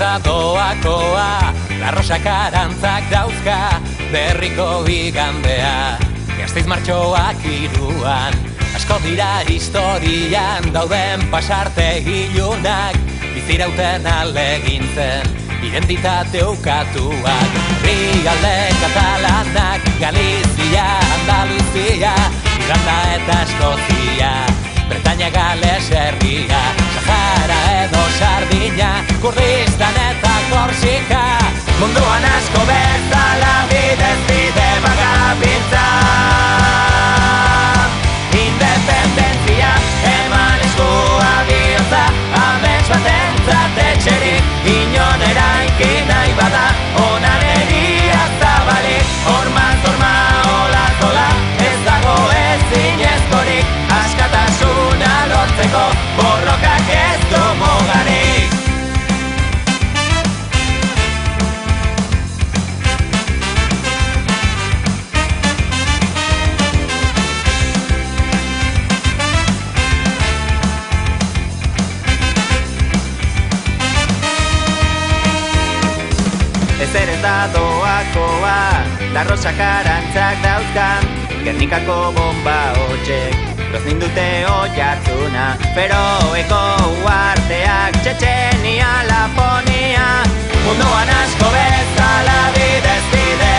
doakoa, larrosak arantzak dauzka, berriko igandea. Gasteiz martxoak iruan, asko dira historian, dauden pasarte ilunak, bizirauten alegintzen, identitate ukatuak. Rialde katalanak, Galizia, Andaluzia, Irlanda eta Eskozia, Bretaña, Gales herria, Sahara edo Sardina, Kurdistan eta Korsika, munduan asko bezala bidez bide bagabiltza. Independentzia eman eskua bihotza, amets batentzat etxerik, inon eraiki nahi bada, onan egia zabalik, horman zorma olaz ola, ez dago ezinezkorik, askatasuna lortzeko, borrokak ez du mugarik. Ezer ez da doakoa, larrosak arantzak dauzkan, Gernikako bomba hotxek, loznin dute oihartzuna, Feroeko uarteak, Txetxenia, Laponia, munduan asko bezala bidez bide